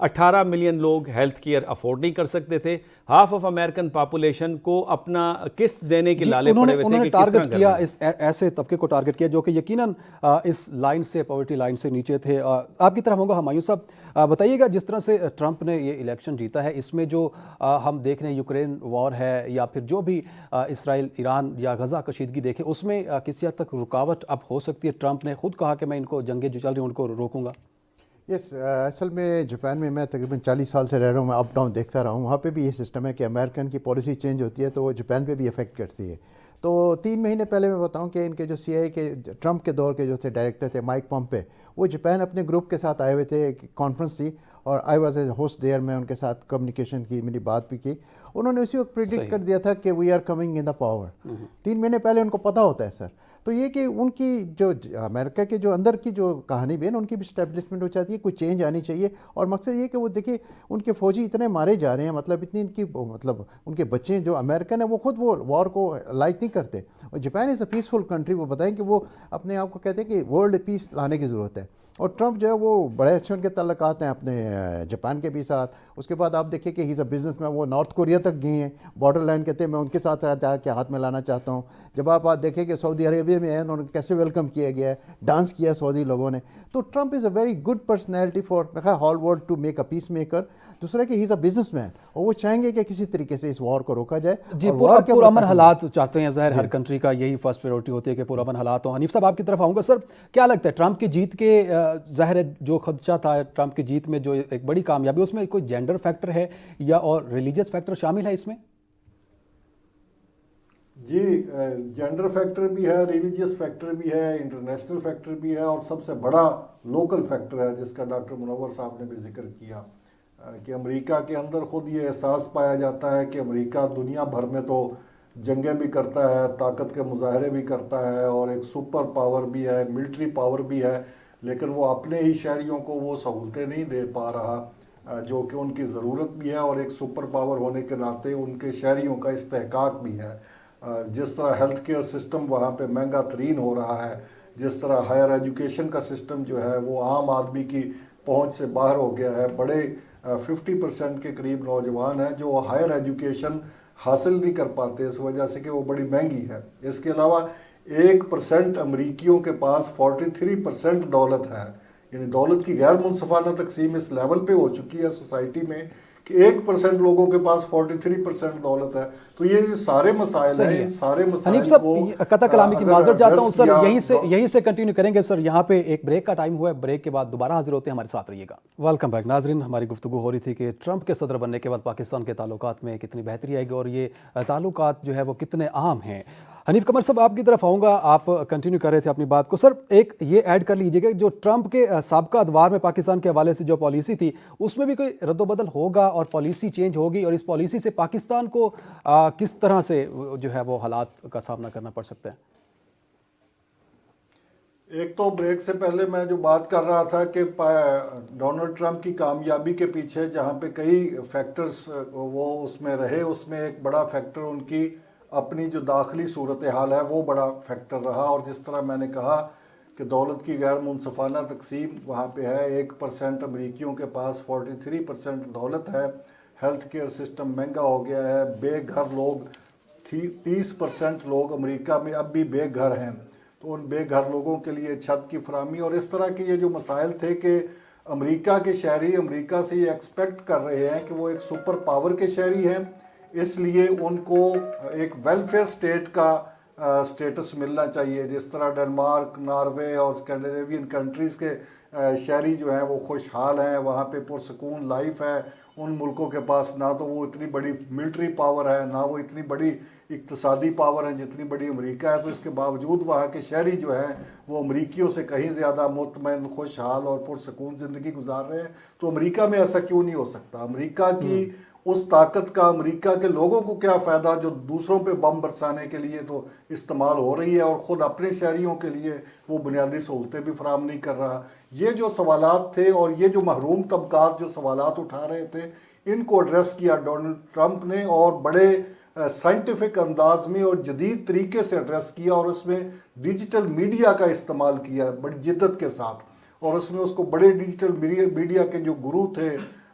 18 million لوگ health care afford نہیں کر سکتے تھے. ہاف آف امریکن پاپولیشن کو اپنا قسط دینے کے لالے پڑے ہوئے تھے کہ کس طرح کیا اس ایسے طبقے کو ٹارگٹ کیا جو کہ یقیناً اس لائن سے پاورٹی لائن سے نیچے تھے. آپ کی طرف ہوں گا ہمایوں صاحب، بتائیے گا جس طرح سے ٹرمپ نے یہ الیکشن جیتا ہے، اس میں جو ہم دیکھ رہے ہیں یوکرین وار ہے یا پھر جو بھی اسرائیل ایران یا غزہ کشیدگی دیکھیں، اس میں کسی حد تک رکاوٹ اب ہو سکتی ہے. ٹرمپ نے خود کہا کہ میں ان کو جنگیں جو چل رہی ہیں ان کو روکوں گا. یس، اصل میں جاپان میں تقریباً 40 سال سے رہ رہا ہوں، میں اپ ڈاؤن دیکھتا رہا ہوں. وہاں پہ بھی یہ سسٹم ہے کہ امریکن کی پالیسی چینج ہوتی ہے تو وہ جاپان پہ بھی افیکٹ کرتی ہے. تو 3 مہینے پہلے میں بتاؤں کہ ان کے جو CIA کے ٹرمپ کے دور کے جو تھے ڈائریکٹر تھے مائک پومپے، وہ جاپان اپنے گروپ کے ساتھ آئے ہوئے تھے. ایک کانفرنس تھی اور I was a host there, میں ان کے ساتھ کمیونیکیشن کی، میری بات بھی کی. انہوں نے اسی وقت پریڈکٹ کر دیا تھا کہ we are coming in the power. 3 مہینے پہلے ان کو پتہ ہوتا ہے سر. تو یہ کہ ان کی جو امریکہ کے جو اندر کی جو کہانی بھی ہے ان کی بھی اسٹیبلشمنٹ ہو چاہتی ہے، کوئی چینج آنی چاہیے. اور مقصد یہ کہ وہ دیکھیں ان کے فوجی اتنے مارے جا رہے ہیں، مطلب اتنی ان کے بچے جو امریکن ہیں وہ خود وہ وار کو لائک نہیں کرتے. اور Japan is a peaceful country, وہ بتائیں کہ وہ اپنے آپ کو کہتے ہیں کہ ورلڈ پیس لانے کی ضرورت ہے. اور ٹرمپ جو ہے وہ بڑے اچھے ان کے تعلقات ہیں اپنے جاپان کے بھی ساتھ. اس کے بعد آپ دیکھیں کہ ہی از اے بزنس مین، وہ نارتھ کوریا تک گئے ہیں، بارڈر لائن کہتے ہیں میں ان کے ساتھ جا کے ہاتھ میں لانا چاہتا ہوں. جب آپ دیکھیں کہ سعودی عربیہ میں ہیں، انہوں نے کیسے ویلکم کیا گیا ہے، ڈانس کیا سعودی لوگوں نے. تو Trump is a very good personality for whole world to make a peace maker. دوسرا کہ ہی از اے بزنس مین اور وہ چاہیں گے کہ کسی طریقے سے اس وار کو روکا جائے. جی، پرامن حالات چاہتے ہیں، ظاہر ہر کنٹری کا یہی فرسٹ پریورٹی ہوتی ہے کہ پرامن حالات ہوں. حنیف صاحب آپ کی طرف آؤں گا. سر کیا لگتا ہے ٹرمپ کی جیت کے ظاہر ہے جو خدشہ تھا ٹرمپ کی جیت میں جو ایک بڑی کامیابی، اس میں کوئی جینڈر فیکٹر ہے یا اور ریلیجس فیکٹر شامل ہے اس میں؟ جی، جینڈر فیکٹر بھی ہے، ریلیجیس فیکٹر بھی ہے، انٹرنیشنل فیکٹر بھی ہے، اور سب سے بڑا لوکل فیکٹر ہے جس کا ڈاکٹر منور صاحب نے بھی ذکر کیا کہ امریکہ کے اندر خود یہ احساس پایا جاتا ہے کہ امریکہ دنیا بھر میں تو جنگیں بھی کرتا ہے، طاقت کے مظاہرے بھی کرتا ہے اور ایک سپر پاور بھی ہے، ملٹری پاور بھی ہے، لیکن وہ اپنے ہی شہریوں کو وہ سہولتیں نہیں دے پا رہا جو کہ ان کی ضرورت بھی ہے. اور ایک سپر پاور ہونے کے ناطے ان کے شہریوں کا استحقاق بھی ہے. جس طرح ہیلتھ کیئر سسٹم وہاں پہ مہنگا ترین ہو رہا ہے، جس طرح ہائر ایجوکیشن کا سسٹم جو ہے وہ عام آدمی کی پہنچ سے باہر ہو گیا ہے. بڑے 50% کے قریب نوجوان ہیں جو ہائر ایجوکیشن حاصل نہیں کر پاتے اس وجہ سے کہ وہ بڑی مہنگی ہے. اس کے علاوہ 1% امریکیوں کے پاس 43% دولت ہے، یعنی دولت کی غیر منصفانہ تقسیم اس لیول پہ ہو چکی ہے سوسائٹی میں کہ 1% لوگوں کے پاس 43% دولت ہے. تو یہ سارے مسائل ہیں، سارے مسائل حنیف صاحب قطع کلامی کی معذرت چاہتا ہوں سر، یہیں سے کنٹینیو کریں گے سر. یہاں پہ ایک بریک کا ٹائم ہوا ہے، بریک کے بعد دوبارہ حاضر ہوتے ہیں، ہمارے ساتھ رہیے گا. ویلکم بیک ناظرین. ہماری گفتگو ہو رہی تھی کہ ٹرمپ کے صدر بننے کے بعد پاکستان کے تعلقات میں کتنی بہتری آئے گی اور یہ تعلقات جو ہے وہ کتنے اہم ہیں. حنیف قمر صاحب آپ کی طرف آؤں گا، آپ کنٹینیو کر رہے تھے اپنی بات کو. سر ایک یہ ایڈ کر لیجئے گا جو ٹرمپ کے سابقہ ادوار میں پاکستان کے حوالے سے جو پالیسی تھی اس میں بھی کوئی رد و بدل ہوگا اور پالیسی چینج ہوگی، اور اس پالیسی سے پاکستان کو کس طرح سے جو ہے وہ حالات کا سامنا کرنا پڑ سکتا ہے؟ ایک تو بریک سے پہلے میں جو بات کر رہا تھا کہ ڈونلڈ ٹرمپ کی کامیابی کے پیچھے جہاں پہ کئی فیکٹرز وہ اس میں رہے، اس میں ایک بڑا فیکٹر ان کی اپنی جو داخلی صورتحال ہے وہ بڑا فیکٹر رہا. اور جس طرح میں نے کہا کہ دولت کی غیر منصفانہ تقسیم وہاں پہ ہے، 1% امریکیوں کے پاس 43% دولت ہے، ہیلتھ کیئر سسٹم مہنگا ہو گیا ہے، بے گھر لوگ 30% لوگ امریکہ میں اب بھی بے گھر ہیں. تو ان بے گھر لوگوں کے لیے چھت کی فراہمی اور اس طرح کے یہ جو مسائل تھے کہ امریکہ کے شہری امریکہ سے یہ ایکسپیکٹ کر رہے ہیں کہ وہ ایک سپر پاور کے شہری ہیں، اس لیے ان کو ایک ویلفیئر سٹیٹ کا سٹیٹس ملنا چاہیے. جس طرح ڈنمارک، ناروے اور اسکینڈینیوین کنٹریز کے شہری جو ہیں وہ خوشحال ہیں، وہاں پہ پرسکون لائف ہے. ان ملکوں کے پاس نہ تو وہ اتنی بڑی ملٹری پاور ہے، نہ وہ اتنی بڑی اقتصادی پاور ہے جتنی بڑی امریکہ ہے. تو اس کے باوجود وہاں کے شہری جو ہیں وہ امریکیوں سے کہیں زیادہ مطمئن، خوشحال اور پرسکون زندگی گزار رہے ہیں. تو امریکہ میں ایسا کیوں نہیں ہو سکتا؟ امریکہ کی اس طاقت کا امریکہ کے لوگوں کو کیا فائدہ جو دوسروں پہ بم برسانے کے لیے تو استعمال ہو رہی ہے اور خود اپنے شہریوں کے لیے وہ بنیادی سہولتیں بھی فراہم نہیں کر رہا. یہ جو سوالات تھے اور یہ جو محروم طبقات جو سوالات اٹھا رہے تھے ان کو ایڈریس کیا ڈونلڈ ٹرمپ نے، اور بڑے سائنٹیفک انداز میں اور جدید طریقے سے ایڈریس کیا، اور اس میں ڈیجیٹل میڈیا کا استعمال کیا بڑی جدت کے ساتھ. اور اس میں اس کو بڑے ڈیجیٹل میڈیا کے جو گرو تھے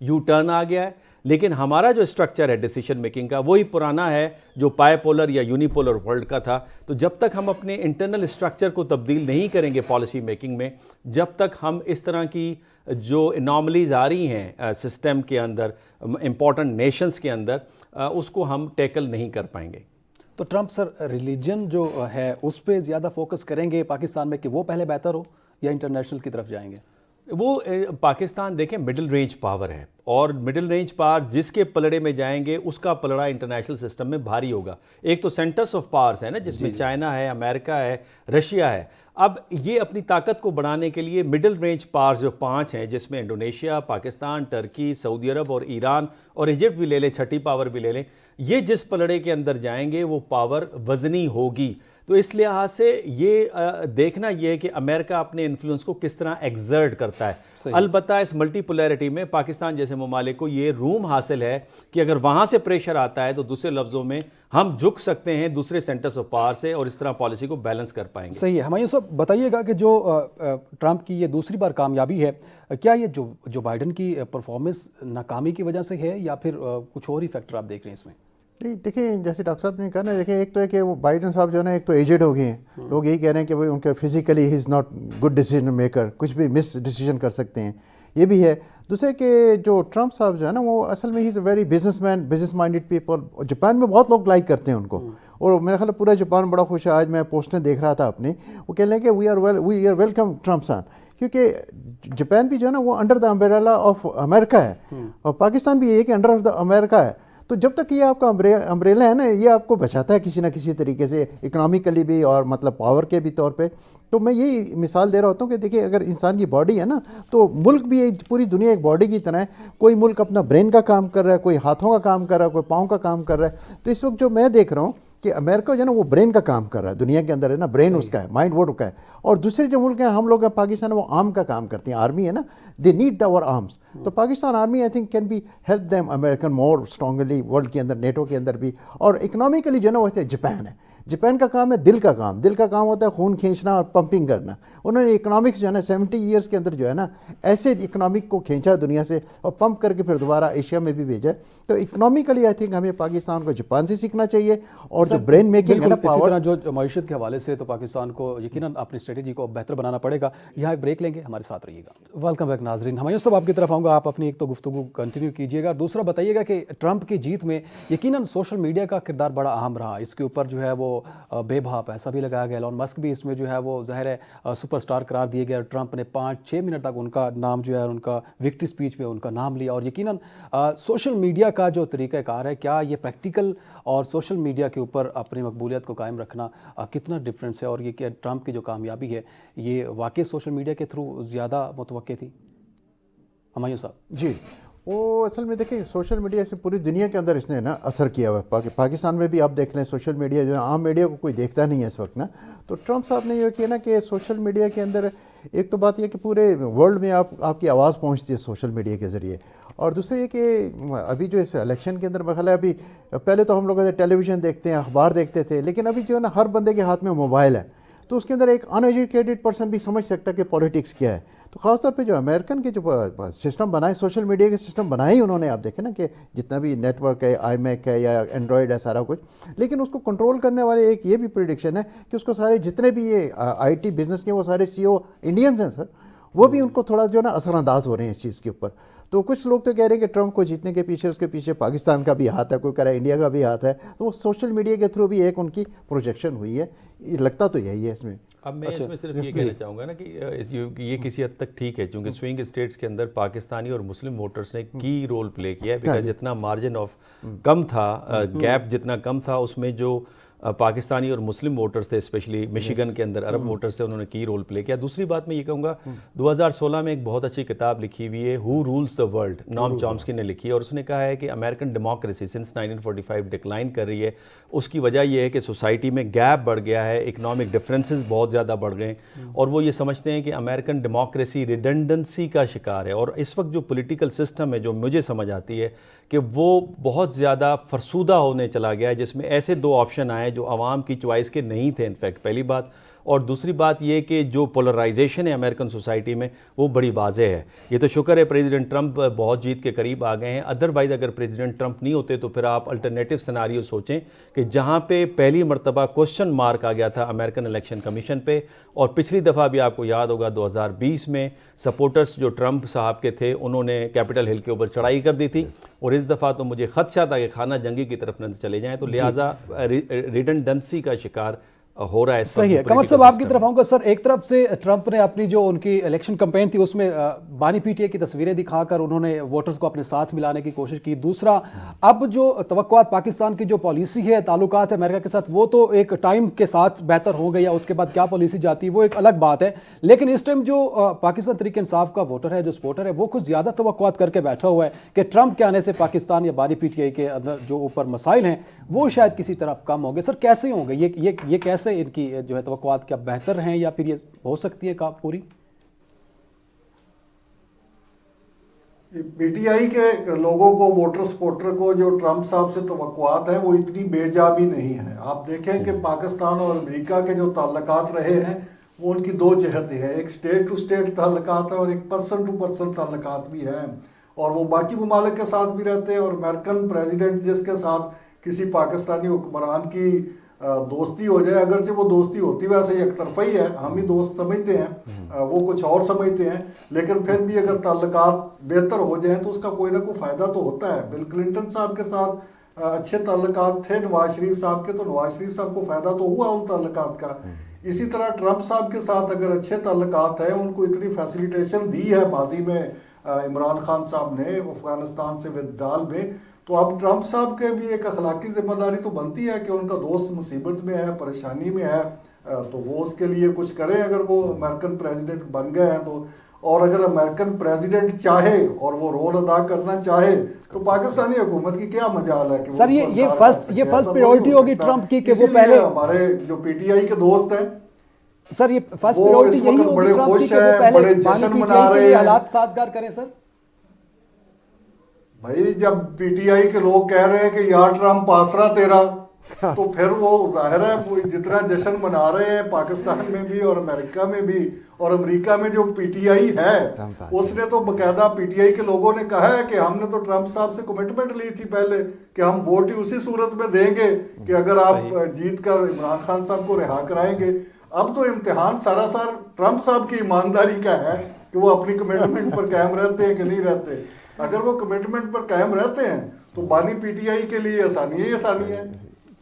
یو ٹرن آ گیا ہے، لیکن ہمارا جو اسٹرکچر ہے ڈیسیشن میکنگ کا وہی پرانا ہے جو بائی پولر یا یونیپولر ورلڈ کا تھا. تو جب تک ہم اپنے انٹرنل اسٹرکچر کو تبدیل نہیں کریں گے پالیسی میکنگ میں، جب تک ہم اس طرح کی جو اناملیز آ رہی ہیں سسٹم کے اندر، امپورٹنٹ نیشنز کے اندر، اس کو ہم ٹیکل نہیں کر پائیں گے. تو ٹرمپ سر ریلیجن جو ہے اس پہ زیادہ فوکس کریں گے پاکستان میں کہ وہ پہلے بہتر ہو، یا انٹرنیشنل کی طرف جائیں گے؟ وہ پاکستان دیکھیں مڈل رینج پاور ہے، اور مڈل رینج پاور جس کے پلڑے میں جائیں گے اس کا پلڑا انٹرنیشنل سسٹم میں بھاری ہوگا. ایک تو سینٹرز آف پاورز ہیں نا، جس میں چائنا ہے، امریکہ ہے، رشیا ہے. اب یہ اپنی طاقت کو بڑھانے کے لیے مڈل رینج پاورز جو 5 ہیں، جس میں انڈونیشیا، پاکستان، ترکی، سعودی عرب اور ایران اور ایجپٹ بھی لے لیں، چھٹی پاور بھی لے لیں، یہ جس پلڑے کے اندر جائیں گے وہ پاور وزنی ہوگی. تو اس لحاظ سے یہ دیکھنا یہ ہے کہ امریکہ اپنے انفلوئنس کو کس طرح ایگزرٹ کرتا ہے. البتہ اس ملٹی پولیرٹی میں پاکستان جیسے ممالک کو یہ روم حاصل ہے کہ اگر وہاں سے پریشر آتا ہے تو دوسرے لفظوں میں ہم جھک سکتے ہیں دوسرے سینٹرز آف پاور سے، اور اس طرح پالیسی کو بیلنس کر پائیں گے. صحیح ہے. ہمایوں صاحب بتائیے گا کہ جو ٹرمپ کی یہ دوسری بار کامیابی ہے، کیا یہ جو بائیڈن کی پرفارمنس ناکامی کی وجہ سے ہے، یا پھر کچھ اور ہی فیکٹر آپ دیکھ رہے ہیں اس میں؟ نہیں دیکھیں، جیسے ڈاکٹر صاحب نے کہا نا، دیکھیں ایک تو ہے کہ وہ بائیڈن صاحب جو ہے نا، ایک تو ایجڈ ہو گئے ہیں، لوگ یہی کہہ رہے ہیں کہ وہ ان کے physically he is not good decision maker, کچھ بھی مس ڈیسیجن کر سکتے ہیں، یہ بھی ہے. دوسرے کہ جو ٹرمپ صاحب جو ہے نا، وہ اصل میں he is a very businessman, business minded people. اور جاپان میں بہت لوگ لائک کرتے ہیں ان کو، اور میرا خیال ہے پورا جاپان بڑا خوش ہے. آج میں پوسٹیں دیکھ رہا تھا اپنی، وہ کہہ رہے ہیں کہ وی آر ویلکم ٹرمپ سان، کیونکہ جاپان بھی جو ہے نا وہ under the umbrella of America ہے، اور پاکستان بھی یہ ہے کہ انڈر آف دا امریکہ ہے. تو جب تک یہ آپ کا امبریلا ہے نا، یہ آپ کو بچاتا ہے کسی نہ کسی طریقے سے، اکنامیکلی بھی اور مطلب پاور کے بھی طور پہ. تو میں یہی مثال دے رہا ہوتا ہوں کہ دیکھیں اگر انسان کی باڈی ہے نا، تو ملک بھی پوری دنیا ایک باڈی کی طرح ہے. کوئی ملک اپنا برین کا کام کر رہا ہے، کوئی ہاتھوں کا کام کر رہا ہے، کوئی پاؤں کا کام کر رہا ہے. تو اس وقت جو میں دیکھ رہا ہوں کہ امریکہ جو ہے نا وہ برین کا کام کر رہا ہے دنیا کے اندر، ہے نا، برین اس کا ہے، مائنڈ وہ کا ہے. اور دوسرے جو ملک ہیں، ہم لوگ ہیں پاکستان، وہ آرم کا کام کرتے ہیں، آرمی ہے نا، دے نیڈ آور آرمس. تو Pakistan army I think can be help them American more strongly world کے اندر، نیٹو کے اندر بھی. اور اکنامیکلی جو ہے نا وہ جاپان ہے. جاپان کا کام ہے دل کا کام، دل کا کام ہوتا ہے خون کھینچنا اور پمپنگ کرنا. انہوں نے اکنامکس جو ہے نا 70 ایئرس کے اندر جو ہے نا ایسے اکنامک کو کھینچا دنیا سے، اور پمپ کر کے پھر دوبارہ ایشیا میں بھی بھیجا. تو اکنامیکلی آئی تھنک ہمیں پاکستان کو جاپان سے سیکھنا چاہیے. اور جو برین میکنگ ہے نا، اسی طرح جو معیشت کے حوالے سے تو پاکستان کو یقیناً اپنی اسٹریٹجی کو بہتر بنانا پڑے گا. یہاں ایک بریک لیں گے، ہمارے ساتھ رہیے گا. ویلکم بیک ناظرین. ہمایوں صاحب آپ کی طرف آؤں گا، آپ اپنی ایک تو گفتگو کنٹینیو کیجیے گا. دوسرا بتائیے گا کہ ٹرمپ کی جیت میں یقیناً سوشل میڈیا کا کردار بڑا اہم رہا. اس کے اوپر جو ہے وہ بے بہا پیسہ بھی لگایا گیا. ایلون مسک بھی اس میں جو ہے وہ ظاہر ہے سپر سٹار قرار دیے گئے. ٹرمپ نے 5-6 منٹ تک ان کا نام جو ہے ان کا وکٹری اسپیچ میں ان کا نام لیا. اور یقیناً سوشل میڈیا کا جو طریقہ کار ہے، کیا یہ پریکٹیکل اور سوشل میڈیا کے اوپر اپنی مقبولیت کو قائم رکھنا کتنا ڈفرینس ہے، اور یہ کہ ٹرمپ کی جو کامیابی ہے یہ واقعی سوشل میڈیا کے تھرو زیادہ متوقع تھی؟ ہمایوں صاحب جی، وہ اصل میں دیکھیں سوشل میڈیا سے پوری دنیا کے اندر اس نے نا اثر کیا ہوا ہے. پاکستان میں بھی آپ دیکھ لیں، سوشل میڈیا جو ہے عام میڈیا کو کوئی دیکھتا نہیں ہے اس وقت نا. تو ٹرمپ صاحب نے یہ کیا نا کہ سوشل میڈیا کے اندر ایک تو بات یہ کہ پورے ورلڈ میں آپ کی آواز پہنچتی ہے سوشل میڈیا کے ذریعے. اور دوسرے یہ کہ ابھی جو اس الیکشن کے اندر میں خیال ہے، ابھی پہلے تو ہم لوگ ٹیلی ویژن دیکھتے ہیں، اخبار دیکھتے تھے، لیکن ابھی جو ہے نا ہر بندے کے ہاتھ میں موبائل ہے. تو اس کے اندر ایک ان ایجوکیٹڈ پرسن بھی سمجھ سکتا ہے کہ پولیٹکس کیا ہے. تو خاص طور پہ جو امریکن کے جو سسٹم بنائے، سوشل میڈیا کے سسٹم بنائے ہی انہوں نے، آپ دیکھیں نا کہ جتنا بھی نیٹ ورک ہے، آئی میک ہے یا اینڈرائڈ ہے، سارا کچھ. لیکن اس کو کنٹرول کرنے والے ایک یہ بھی پریڈکشن ہے کہ اس کو سارے جتنے بھی یہ آئی ٹی بزنس کے وہ سارے CEO انڈینز ہیں سر، وہ بھی ان کو تھوڑا جو ہے نا اثر انداز ہو رہے ہیں اس چیز کے اوپر. تو کچھ لوگ تو کہہ رہے ہیں کہ ٹرمپ کو جیتنے کے پیچھے اس کے پیچھے پاکستان کا بھی ہاتھ ہے، کوئی کہہ رہا ہے انڈیا کا بھی ہاتھ ہے. تو وہ سوشل میڈیا کے تھرو بھی ایک ان کی پروجیکشن ہوئی ہے. یہ لگتا تو یہی ہے اس میں. اب میں اس میں صرف یہ کہنا چاہوں گا نا کہ یہ کسی حد تک ٹھیک ہے، چونکہ سوئنگ اسٹیٹس کے اندر پاکستانی اور مسلم ووٹرز نے کی رول پلے کیا ہے. بیکاز جتنا مارجن آف کم تھا، گیپ جتنا کم تھا، اس میں جو پاکستانی اور مسلم ووٹرز تھے، اسپیشلی مشیگن کے اندر عرب ووٹرز تھے، انہوں نے کی رول پلے کیا. دوسری بات میں یہ کہوں گا، 2016 میں ایک بہت اچھی کتاب لکھی ہوئی ہے، ہو رولز دا ورلڈ، نام چامسکی نے لکھی ہے. اور اس نے کہا ہے کہ امریکن ڈیموکریسی سنس 1945 ڈکلائن کر رہی ہے. اس کی وجہ یہ ہے کہ سوسائٹی میں گیپ بڑھ گیا ہے، اکنامک ڈفرینسز بہت زیادہ بڑھ گئے ہیں، اور وہ یہ سمجھتے ہیں کہ امریکن ڈیموکریسی ریڈنڈنسی کا شکار ہے. اور اس وقت جو پولیٹیکل سسٹم ہے، جو مجھے سمجھ آتی ہے کہ وہ بہت زیادہ فرسودہ ہونے چلا گیا ہے، جس میں ایسے 2 آپشن آئے جو عوام کی چوائس کے نہیں تھے انفیکٹ، پہلی بات. اور دوسری بات یہ کہ جو پولرائزیشن ہے امریکن سوسائٹی میں وہ بڑی واضح ہے. یہ تو شکر ہے پریزیڈنٹ ٹرمپ بہت جیت کے قریب آ گئے ہیں. ادروائز اگر پریزیڈنٹ ٹرمپ نہیں ہوتے تو پھر آپ الٹرنیٹو سیناریو سوچیں کہ جہاں پہ پہلی مرتبہ کوشچن مارک آ گیا تھا امریکن الیکشن کمیشن پہ, اور پچھلی دفعہ بھی آپ کو یاد ہوگا 2020 میں سپورٹرز جو ٹرمپ صاحب کے تھے انہوں نے کیپٹل ہل کے اوپر چڑھائی کر دی تھی, اور اس دفعہ تو مجھے خدشہ تھا کہ خانہ جنگی کی طرف نہ چلے جائیں, تو لہٰذا ریڈنڈنسی کا شکار ہو رہا ہے. صحیح ہے. قمر صاحب آپ کی طرف آؤں گا. سر ایک طرف سے ٹرمپ نے اپنی جو ان کی الیکشن کمپین تھی اس میں بانی پی ٹی اے کی تصویریں دکھا کر انہوں نے ووٹرز کو اپنے ساتھ ملانے کی کوشش کی. دوسرا اب جو توقعات پاکستان کی جو پالیسی ہے تعلقات ہے امریکہ کے ساتھ وہ تو ایک ٹائم کے ساتھ بہتر ہو گئی, یا اس کے بعد کیا پالیسی جاتی ہے وہ ایک الگ بات ہے, لیکن اس ٹائم جو پاکستان تحریک انصاف کا ووٹر ہے جو سپورٹر ہے وہ کچھ زیادہ توقعات کر کے بیٹھا ہوا ہے کہ ٹرمپ کے آنے سے پاکستان یا بانی پی ٹی اے کے اندر جو اوپر مسائل ہیں وہ شاید کسی طرف کم ہوں گے. سر کیسے ہوں گے یہ کیسے ان کی جو ہے توقعات کیا بہتر ہیں یا پھر یہ ہو سکتی ہے کا پوری؟ پی ٹی آئی کے لوگوں کو ووٹر سپورٹر کو جو ٹرمپ صاحب سے توقعات ہیں وہ اتنی بے جا بھی نہیں ہیں. آپ دیکھیں کہ پاکستان اور امریکہ کے جو تعلقات رہے ہیں وہ ان کی دو جہتیں ہیں, ایک اسٹیٹ ٹو اسٹیٹ تعلقات ہیں اور ایک پرسن ٹو پرسن تعلقات بھی ہیں, اور وہ باقی ممالک کے ساتھ بھی رہتے ہیں. اور امریکن پریزیڈنٹ جس کے ساتھ کسی پاکستانی حکمران کی دوستی ہو جائے, اگرچہ وہ دوستی ہوتی ویسے یک طرفہ ہی ہے, ہم ہی دوست سمجھتے ہیں, وہ کچھ اور سمجھتے ہیں, لیکن پھر بھی اگر تعلقات بہتر ہو جائیں تو اس کا کوئی نہ کوئی فائدہ تو ہوتا ہے. بل کلنٹن صاحب کے ساتھ اچھے تعلقات تھے نواز شریف صاحب کے, تو نواز شریف صاحب کو فائدہ تو ہوا ان تعلقات کا. اسی طرح ٹرمپ صاحب کے ساتھ اگر اچھے تعلقات ہیں, ان کو اتنی فیسیلیٹیشن دی ہے ماضی میں عمران خان صاحب نے افغانستان سے ودرال میں, تو اب ٹرمپ صاحب کے بھی ایک اخلاقی ذمہ داری تو بنتی ہے کہ ان کا دوست مصیبت میں ہے, پریشانی میں ہے, تو وہ اس کے لیے کچھ کریں اگر وہ امریکن پریزیڈنٹ بن گئے ہیں تو. اور اگر امریکن پریزیڈنٹ چاہے اور وہ رول ادا کرنا چاہے تو پاکستانی حکومت کی کیا مجال ہے کہ سر یہ فرسٹ پریورٹی ہوگی ٹرمپ کی کہ وہ پہلے ہمارے جو پی ٹی آئی کے دوست ہیں سر یہ فرسٹ پریورٹی یہی ہوگی ٹرمپ کی کہ وہ پہلے بانی پی ٹی آئی کے لیے حالات سازگار کریں. سر بھائی جب پی ٹی آئی کے لوگ کہہ رہے ہیں کہ یار ٹرمپ آسرا تیرا, تو پھر وہ ظاہر ہے جتنا جشن منا رہے ہیں پاکستان میں بھی اور امریکہ میں بھی, اور امریکہ میں جو پی ٹی آئی ہے اس نے تو باقاعدہ پی ٹی آئی کے لوگوں نے کہا ہے کہ ہم نے تو ٹرمپ صاحب سے کمٹمنٹ لی تھی پہلے کہ ہم ووٹ ہی اسی صورت میں دیں گے کہ اگر آپ جیت کر عمران خان صاحب کو رہا کرائیں گے. اب تو امتحان سراسر ٹرمپ صاحب کی ایمانداری کا ہے کہ وہ اپنی کمٹمنٹ پر قائم رہتے ہیں کہ نہیں رہتے. اگر وہ کمٹمنٹ پر قائم رہتے ہیں تو بانی پی ٹی آئی کے لیے آسانی ہی آسانی ہے.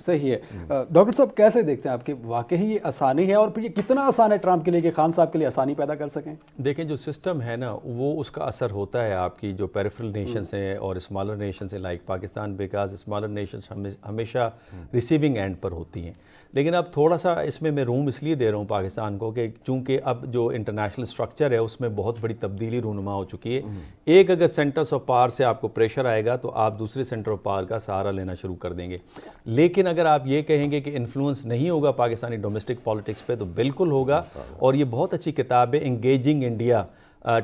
صحیح ہے. ڈاکٹر صاحب کیسے دیکھتے ہیں آپ کہ واقعی یہ آسانی ہے, اور پھر یہ کتنا آسان ہے ٹرمپ کے لیے کہ خان صاحب کے لیے آسانی پیدا کر سکیں؟ دیکھیں جو سسٹم ہے نا وہ اس کا اثر ہوتا ہے آپ کی جو پیریفرل نیشنز ہیں اور اسمالر نیشنز ہیں like Pakistan, because smaller nations ہمیشہ ریسیونگ اینڈ پر ہوتی ہیں. لیکن اب تھوڑا سا اس میں روم اس لیے دے رہا ہوں پاکستان کو کہ چونکہ اب جو انٹرنیشنل سٹرکچر ہے اس میں بہت بڑی تبدیلی رونما ہو چکی ہے. ایک اگر سینٹرز آف پاور سے آپ کو پریشر آئے گا تو آپ دوسرے سینٹر آف پاور کا سہارا لینا شروع کر دیں گے. لیکن اگر آپ یہ کہیں گے کہ انفلوئنس نہیں ہوگا پاکستانی ڈومیسٹک پالیٹکس پہ, تو بالکل ہوگا. اور یہ بہت اچھی کتاب ہے انگیجنگ انڈیا,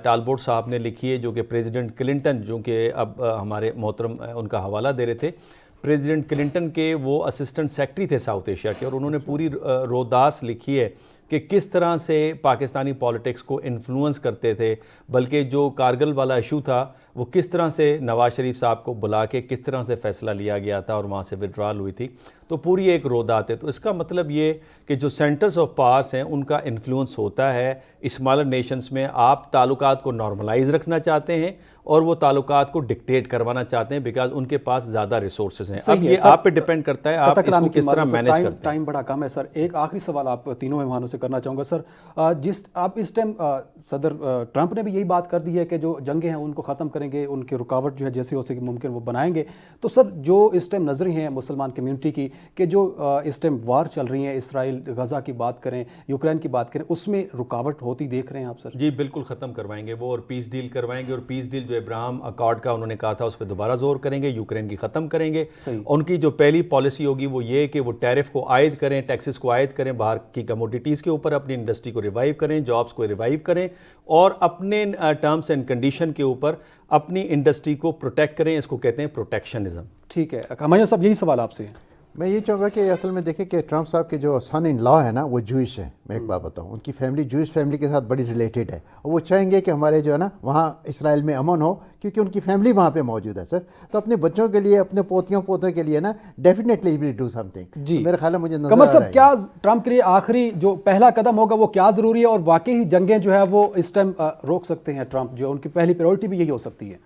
ٹالبوٹ صاحب نے لکھی ہے, جو کہ پریزیڈنٹ کلنٹن جو کہ اب ہمارے محترم ان کا حوالہ دے رہے تھے, پریزیڈنٹ کلنٹن کے وہ اسسٹنٹ سیکٹری تھے ساؤتھ ایشیا کے, اور انہوں نے پوری روداس لکھی ہے کہ کس طرح سے پاکستانی پالیٹکس کو انفلوئنس کرتے تھے, بلکہ جو کارگل والا ایشو تھا وہ کس طرح سے نواز شریف صاحب کو بلا کے کس طرح سے فیصلہ لیا گیا تھا اور وہاں سے ودرال ہوئی تھی. تو پوری ایک رودات ہے. تو اس کا مطلب یہ کہ جو سینٹرز آف پاورس ہیں ان کا انفلوئنس ہوتا ہے اسمالر نیشنز میں. آپ تعلقات کو نارملائز رکھنا چاہتے ہیں اور وہ تعلقات کو ڈکٹیٹ کروانا چاہتے ہیں بیکاز ان کے پاس زیادہ ریسورسز ہیں. اب یہ آپ پہ ڈیپینڈ کرتا ہے آپ اس کو کس طرح مینیج کرتے ہیں. ٹائم بڑا کم ہے سر, ایک آخری سوال آپ تینوں مہمانوں سے کرنا چاہوں گا. سر آپ اس ٹائم صدر ٹرمپ نے بھی یہی بات کر دی ہے کہ جو جنگیں ہیں ان کو ختم کریں گے, ان کی رکاوٹ جو ہے جیسے ہو سکے ممکن وہ بنائیں گے. تو سر جو اس ٹائم نظریں ہیں مسلمان کمیونٹی کی کہ جو اس ٹائم وار چل رہی ہیں, اسرائیل غزہ کی بات کریں, یوکرین کی بات کریں, اس میں رکاوٹ ہوتی دیکھ رہے ہیں آپ سر؟ جی بالکل ختم کروائیں گے وہ, اور پیس ڈیل کروائیں گے, اور پیس ڈیل جو ابراہم اکارڈ کا انہوں نے کہا تھا اس پہ دوبارہ زور کریں گے, یوکرین کی ختم کریں گے. ان کی جو پہلی پالیسی ہوگی وہ یہ کہ وہ ٹیرف کو عائد کریں, ٹیکسز کو عائد کریں باہر کی کموڈیٹیز کے اوپر, اپنی انڈسٹری کو ریوائیو کریں, جابس کو ریوائیو کریں, اور اپنے ٹرمز اینڈ کنڈیشن کے اوپر اپنی انڈسٹری کو پروٹیکٹ کریں. اس کو کہتے ہیں پروٹیکشنزم. ٹھیک ہے, ہمایوں صاحب یہی سوال آپ سے. میں یہ چاہوں گا کہ اصل میں دیکھیں کہ ٹرمپ صاحب کے جو سن ان لا ہے نا وہ جوئش ہے. میں ایک بات بتاؤں, ان کی فیملی جوئش فیملی کے ساتھ بڑی ریلیٹڈ ہے, اور وہ چاہیں گے کہ ہمارے جو ہے نا وہاں اسرائیل میں امن ہو, کیونکہ ان کی فیملی وہاں پہ موجود ہے سر. تو اپنے بچوں کے لیے, اپنے پوتیوں پوتوں کے لیے نا definitely will do something. جی میرے خیال ہے مجھے نظر قمر آ رہا صاحب, ہے کیا ٹرمپ کے لیے آخری جو پہلا قدم ہوگا وہ کیا ضروری ہے, اور واقعی جنگیں جو ہے وہ اس ٹائم روک سکتے ہیں ٹرمپ, جو ان کی پہلی پریورٹی بھی یہی ہو سکتی ہے؟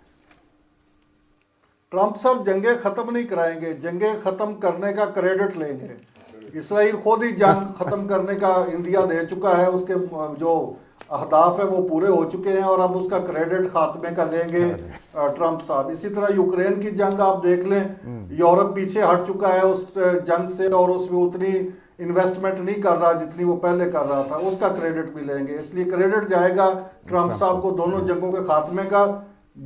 ٹرمپ صاحب جنگیں ختم نہیں کرائیں گے, جنگیں ختم کرنے کا کریڈٹ لیں گے. اسرائیل خود ہی جنگ ختم کرنے کا عندیہ دے چکا ہے, اس کے جو اہداف ہیں وہ پورے ہو چکے ہیں, اور اب اس کا کریڈٹ خاتمے کا لیں گے ٹرمپ صاحب. اسی طرح یوکرین کی جنگ آپ دیکھ لیں, یورپ پیچھے ہٹ چکا ہے اس جنگ سے, اور اس میں اتنی انویسٹمنٹ نہیں کر رہا جتنی وہ پہلے کر رہا تھا. اس کا کریڈٹ بھی لیں گے, اس لیے کریڈٹ جائے گا ٹرمپ صاحب کو دونوں جنگوں کے خاتمے کا.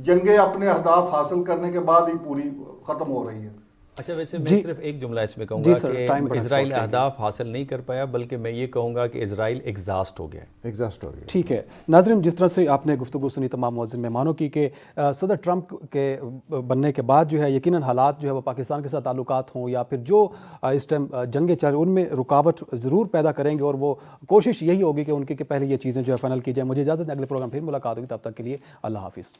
جنگیں اپنے اہداف حاصل کرنے کے بعد ہی پوری ختم ہو رہی ہیں. اچھا, ویسے میں صرف ایک جملہ اس میں کہوں گا کہ اسرائیل اہداف حاصل نہیں کر پایا, بلکہ میں یہ کہوں گا کہ اسرائیل ایگزاسٹ ہو گیا. ایگزاسٹ ہو گیا. ٹھیک ہے ناظرین, جس طرح سے آپ نے گفتگو سنی تمام معزز مہمانوں کی کہ صدر ٹرمپ کے بننے کے بعد جو ہے یقیناً حالات جو ہے وہ پاکستان کے ساتھ تعلقات ہوں یا پھر جو اس ٹائم جنگیں چل رہی ان میں رکاوٹ ضرور پیدا کریں گے, اور وہ کوشش یہی ہوگی کہ ان کی کہ پہلے یہ چیزیں جو ہے فائنل کی جائیں. مجھے اجازت ہے, اگلے پروگرام پھر ملاقات ہوگی, تب تک کے لیے اللہ حافظ.